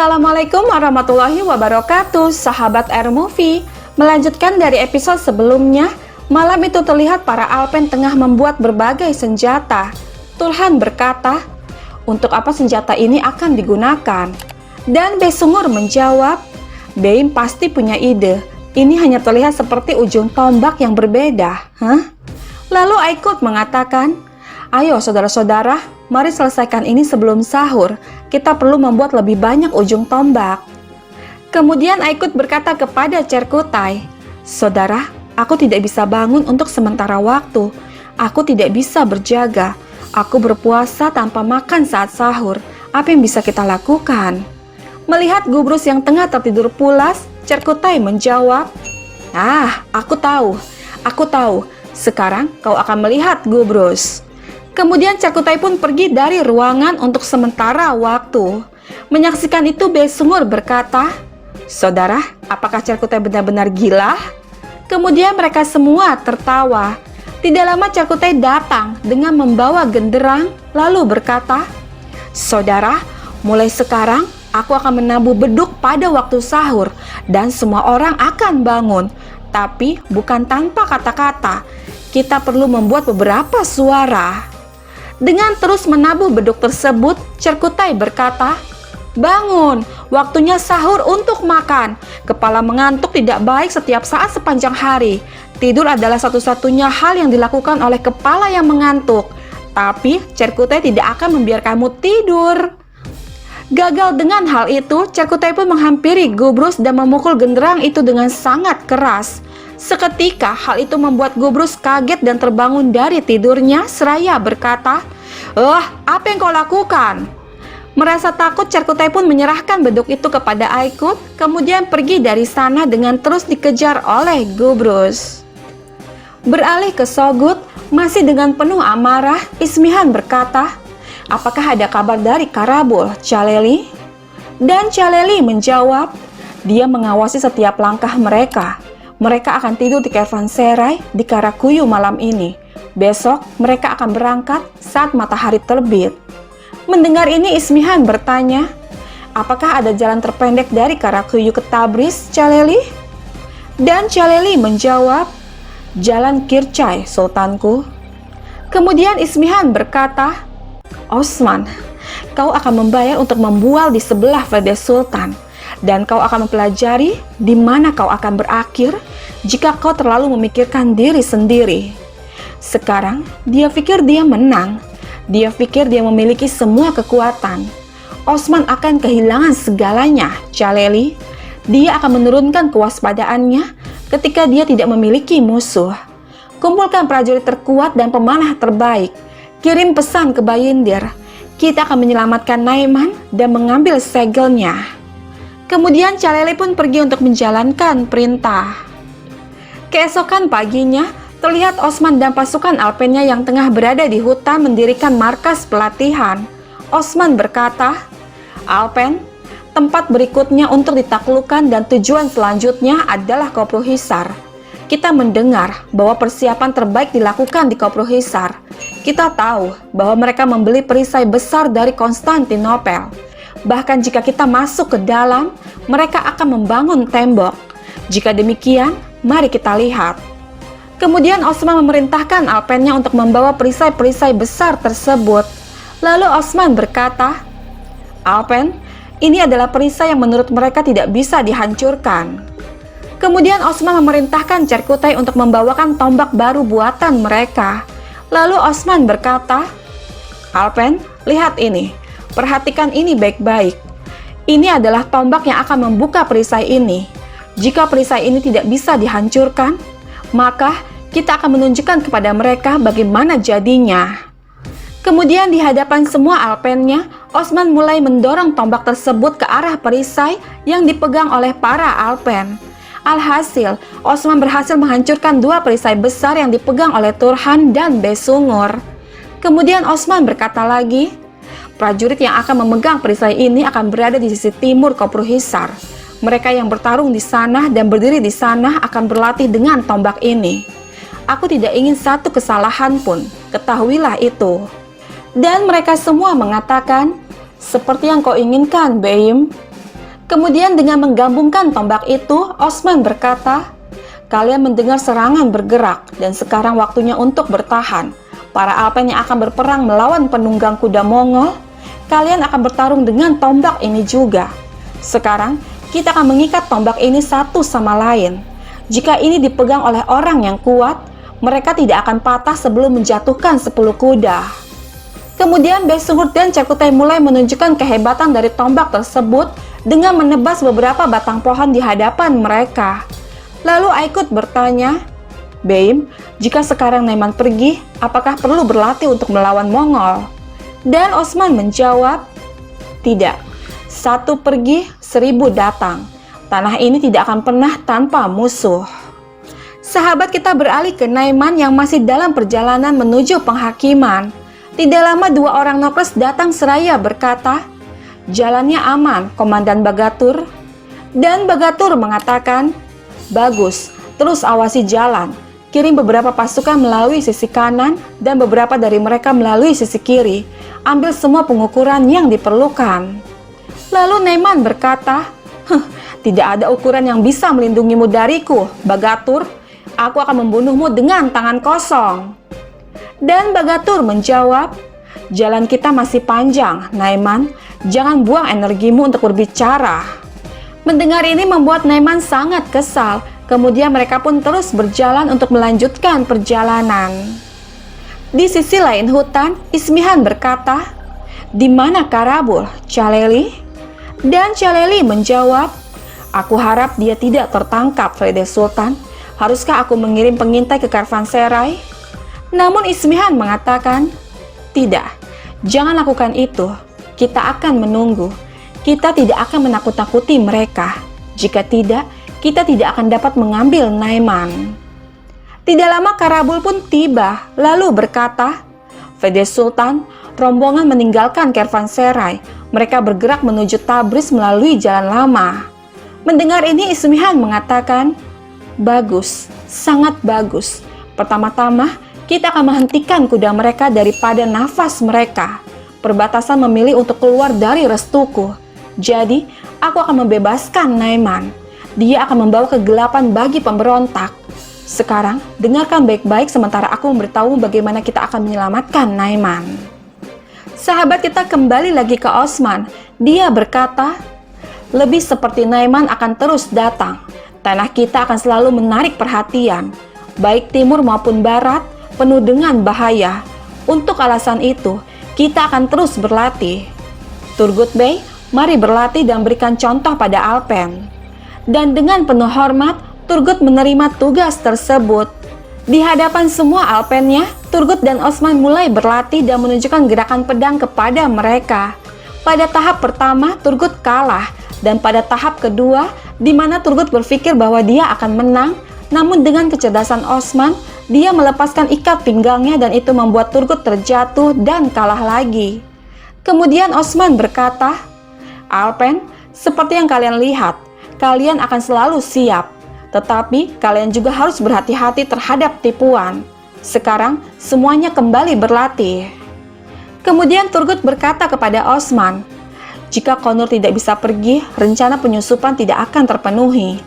Assalamualaikum warahmatullahi wabarakatuh, sahabat Air Movie. Melanjutkan dari episode sebelumnya, malam itu terlihat para Alpen tengah membuat berbagai senjata. Turhan berkata, untuk apa senjata ini akan digunakan? Dan Besungur menjawab, Beim pasti punya ide. Ini hanya terlihat seperti ujung tombak yang berbeda. Lalu Aikut mengatakan, ayo saudara-saudara, mari selesaikan ini sebelum sahur. Kita perlu membuat lebih banyak ujung tombak. Kemudian Aikut berkata kepada Cerkutai, saudara, aku tidak bisa bangun untuk sementara waktu. Aku tidak bisa berjaga. Aku berpuasa tanpa makan saat sahur. Apa yang bisa kita lakukan? Melihat Gubrus yang tengah tertidur pulas, Cerkutai menjawab, aku tahu. Sekarang kau akan melihat Gubrus. Kemudian Cerkutai pun pergi dari ruangan untuk sementara waktu. Menyaksikan itu Besungur berkata, saudara, apakah Cerkutai benar-benar gila? Kemudian mereka semua tertawa. Tidak lama Cerkutai datang dengan membawa genderang lalu berkata, saudara, mulai sekarang aku akan menabuh beduk pada waktu sahur dan semua orang akan bangun. Tapi bukan tanpa kata-kata. Kita perlu membuat beberapa suara. Dengan terus menabuh beduk tersebut, Cerkutai berkata, bangun, waktunya sahur untuk makan. Kepala mengantuk tidak baik setiap saat sepanjang hari. Tidur adalah satu-satunya hal yang dilakukan oleh kepala yang mengantuk. Tapi Cerkutai tidak akan membiarkanmu tidur. Gagal dengan hal itu, Cerkutai pun menghampiri Gubrus dan memukul genderang itu dengan sangat keras. Seketika hal itu membuat Gubrus kaget dan terbangun dari tidurnya seraya berkata, apa yang kau lakukan? Merasa takut, Cerkutai pun menyerahkan beduk itu kepada Aikut, kemudian pergi dari sana dengan terus dikejar oleh Gubrus. Beralih ke Sogut, masih dengan penuh amarah, Ismihan berkata, apakah ada kabar dari Karabul, Caleli? Dan Caleli menjawab, dia mengawasi setiap langkah mereka. Mereka akan tidur di Kervanserai di Karakuyu malam ini. Besok mereka akan berangkat saat matahari terbit. Mendengar ini Ismihan bertanya, apakah ada jalan terpendek dari Karakuyu ke Tabriz, Caleli? Dan Caleli menjawab, jalan Kircai, Sultanku. Kemudian Ismihan berkata, Osman, kau akan membayar untuk membual di sebelah Firdaus Sultan. Dan kau akan mempelajari di mana kau akan berakhir jika kau terlalu memikirkan diri sendiri. Sekarang, dia pikir dia menang. Dia pikir dia memiliki semua kekuatan. Osman akan kehilangan segalanya, Caleli. Dia akan menurunkan kewaspadaannya ketika dia tidak memiliki musuh. Kumpulkan prajurit terkuat dan pemanah terbaik. Kirim pesan ke Bayindir. Kita akan menyelamatkan Naiman dan mengambil segelnya. Kemudian Caleli pun pergi untuk menjalankan perintah. Keesokan paginya, terlihat Osman dan pasukan Alpennya yang tengah berada di hutan mendirikan markas pelatihan. Osman berkata, Alpen, tempat berikutnya untuk ditaklukkan dan tujuan selanjutnya adalah Kopruhisar. Kita mendengar bahwa persiapan terbaik dilakukan di Kopruhisar. Kita tahu bahwa mereka membeli perisai besar dari Konstantinopel. Bahkan jika kita masuk ke dalam, mereka akan membangun tembok. Jika demikian, mari kita lihat. Kemudian Osman memerintahkan Alpennya untuk membawa perisai-perisai besar tersebut. Lalu Osman berkata, Alpen, ini adalah perisai yang menurut mereka tidak bisa dihancurkan. Kemudian Osman memerintahkan Cerkutai untuk membawakan tombak baru buatan mereka. Lalu Osman berkata, Alpen, lihat ini. Perhatikan ini baik-baik. Ini adalah tombak yang akan membuka perisai ini. Jika perisai ini tidak bisa dihancurkan, maka kita akan menunjukkan kepada mereka bagaimana jadinya. Kemudian di hadapan semua Alpennya, Osman mulai mendorong tombak tersebut ke arah perisai yang dipegang oleh para Alpen. Alhasil, Osman berhasil menghancurkan dua perisai besar yang dipegang oleh Turhan dan Besungur. Kemudian Osman berkata lagi, prajurit yang akan memegang perisai ini akan berada di sisi timur Kopruhisar. Mereka yang bertarung di sana dan berdiri di sana akan berlatih dengan tombak ini. Aku tidak ingin satu kesalahan pun, ketahuilah itu. Dan mereka semua mengatakan, seperti yang kau inginkan, Beim. Kemudian dengan menggabungkan tombak itu, Osman berkata, "Kalian mendengar serangan bergerak, dan sekarang waktunya untuk bertahan. Para Alpen yang akan berperang melawan penunggang kuda Mongol, kalian akan bertarung dengan tombak ini juga. Sekarang, kita akan mengikat tombak ini satu sama lain. Jika ini dipegang oleh orang yang kuat, mereka tidak akan patah sebelum menjatuhkan 10 kuda." Kemudian Baesunghut dan Chakutay mulai menunjukkan kehebatan dari tombak tersebut dengan menebas beberapa batang pohon di hadapan mereka. Lalu Aikut bertanya, "Beim, jika sekarang Naiman pergi, apakah perlu berlatih untuk melawan Mongol?" Dan Osman menjawab, "Tidak. 1 pergi, 1000 datang. Tanah ini tidak akan pernah tanpa musuh." Sahabat kita beralih ke Naiman yang masih dalam perjalanan menuju penghakiman. Tidak lama 2 orang Nokres datang seraya berkata, "Jalannya aman, Komandan Bagatur." Dan Bagatur mengatakan, "Bagus, terus awasi jalan. Kirim beberapa pasukan melalui sisi kanan dan beberapa dari mereka melalui sisi kiri. Ambil semua pengukuran yang diperlukan." Lalu Naiman berkata, "Tidak ada ukuran yang bisa melindungimu dariku, Bagatur. Aku akan membunuhmu dengan tangan kosong." Dan Bagatur menjawab, "Jalan kita masih panjang, Naiman. Jangan buang energimu untuk berbicara." Mendengar ini membuat Naiman sangat kesal. Kemudian mereka pun terus berjalan untuk melanjutkan perjalanan. Di sisi lain hutan, Ismihan berkata, "Di mana Karabul, Caleli?" Dan Caleli menjawab, "Aku harap dia tidak tertangkap, Frede Sultan. Haruskah aku mengirim pengintai ke Karvanserai?" Namun Ismihan mengatakan, "Tidak, jangan lakukan itu. Kita akan menunggu. Kita tidak akan menakut-nakuti mereka. Jika tidak, kita tidak akan dapat mengambil Naiman." Tidak lama Karabul pun tiba, lalu berkata, "Frede Sultan, rombongan meninggalkan Kervanserai. Mereka bergerak menuju Tabriz melalui jalan lama." Mendengar ini Ismihan mengatakan, "Bagus, sangat bagus. Pertama-tama, kita akan menghentikan kuda mereka daripada nafas mereka. Perbatasan memilih untuk keluar dari restuku. Jadi, aku akan membebaskan Naiman. Dia akan membawa kegelapan bagi pemberontak. Sekarang, dengarkan baik-baik sementara aku memberitahu bagaimana kita akan menyelamatkan Naiman." Sahabat kita kembali lagi ke Osman. Dia berkata, "Lebih seperti Naiman akan terus datang. Tanah kita akan selalu menarik perhatian, baik timur maupun barat, penuh dengan bahaya. Untuk alasan itu, kita akan terus berlatih. Turgut Bey, mari berlatih dan berikan contoh pada Alpen." Dan dengan penuh hormat, Turgut menerima tugas tersebut. Di hadapan semua Alpennya, Turgut dan Osman mulai berlatih dan menunjukkan gerakan pedang kepada mereka. Pada tahap pertama, Turgut kalah, dan pada tahap kedua, di mana Turgut berpikir bahwa dia akan menang, namun dengan kecerdasan Osman, dia melepaskan ikat pinggangnya dan itu membuat Turgut terjatuh dan kalah lagi. Kemudian Osman berkata, "Alpen, seperti yang kalian lihat, kalian akan selalu siap. Tetapi kalian juga harus berhati-hati terhadap tipuan. Sekarang semuanya kembali berlatih." Kemudian Turgut berkata kepada Osman, "Jika Konur tidak bisa pergi, rencana penyusupan tidak akan terpenuhi."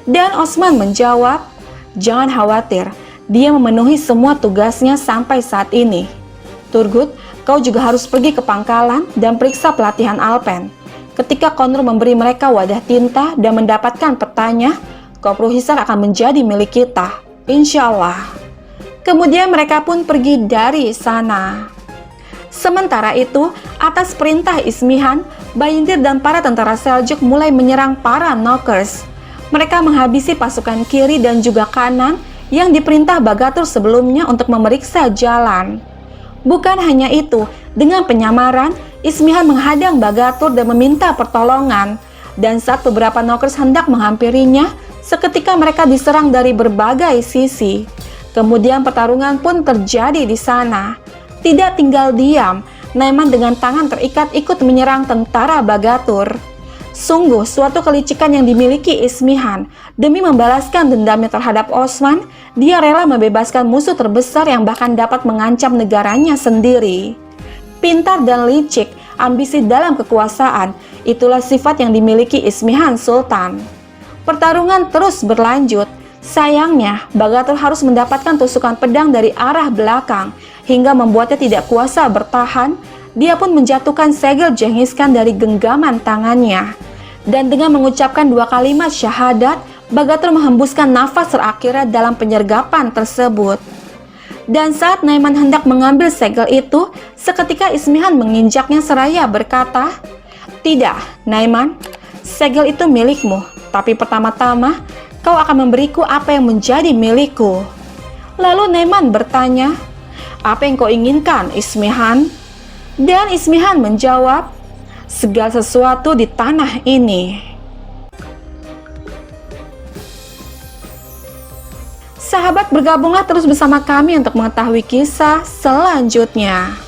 Dan Osman menjawab, "Jangan khawatir. Dia memenuhi semua tugasnya sampai saat ini. Turgut, kau juga harus pergi ke pangkalan dan periksa pelatihan Alpen. Ketika Konur memberi mereka wadah tinta dan mendapatkan petanya, Kopruhisar akan menjadi milik kita, insya Allah." Kemudian mereka pun pergi dari sana. Sementara itu, atas perintah Ismihan, Bayindir dan para tentara Seljuk mulai menyerang para Nokers. Mereka menghabisi pasukan kiri dan juga kanan yang diperintah Bagatur sebelumnya untuk memeriksa jalan. Bukan hanya itu, dengan penyamaran, Ismihan menghadang Bagatur dan meminta pertolongan. Dan saat beberapa Nokers hendak menghampirinya, seketika mereka diserang dari berbagai sisi. Kemudian pertarungan pun terjadi di sana. Tidak tinggal diam, Naiman dengan tangan terikat ikut menyerang tentara Bagatur. Sungguh suatu kelicikan yang dimiliki Ismihan. Demi membalaskan dendamnya terhadap Osman, dia rela membebaskan musuh terbesar yang bahkan dapat mengancam negaranya sendiri. Pintar dan licik, ambisi dalam kekuasaan. Itulah sifat yang dimiliki Ismihan Sultan. Pertarungan terus berlanjut. Sayangnya, Bagatul harus mendapatkan tusukan pedang dari arah belakang, hingga membuatnya tidak kuasa bertahan. Dia pun menjatuhkan segel Genghis Khan dari genggaman tangannya. Dan dengan mengucapkan 2 kalimat syahadat, Bagatul menghembuskan nafas terakhirnya dalam penyergapan tersebut. Dan saat Naiman hendak mengambil segel itu, seketika Ismihan menginjaknya seraya berkata, "Tidak, Naiman, segel itu milikmu, tapi pertama-tama kau akan memberiku apa yang menjadi milikku." Lalu Naiman bertanya, "Apa yang kau inginkan, Ismihan?" Dan Ismihan menjawab, "Segala sesuatu di tanah ini." Sahabat, bergabunglah terus bersama kami untuk mengetahui kisah selanjutnya.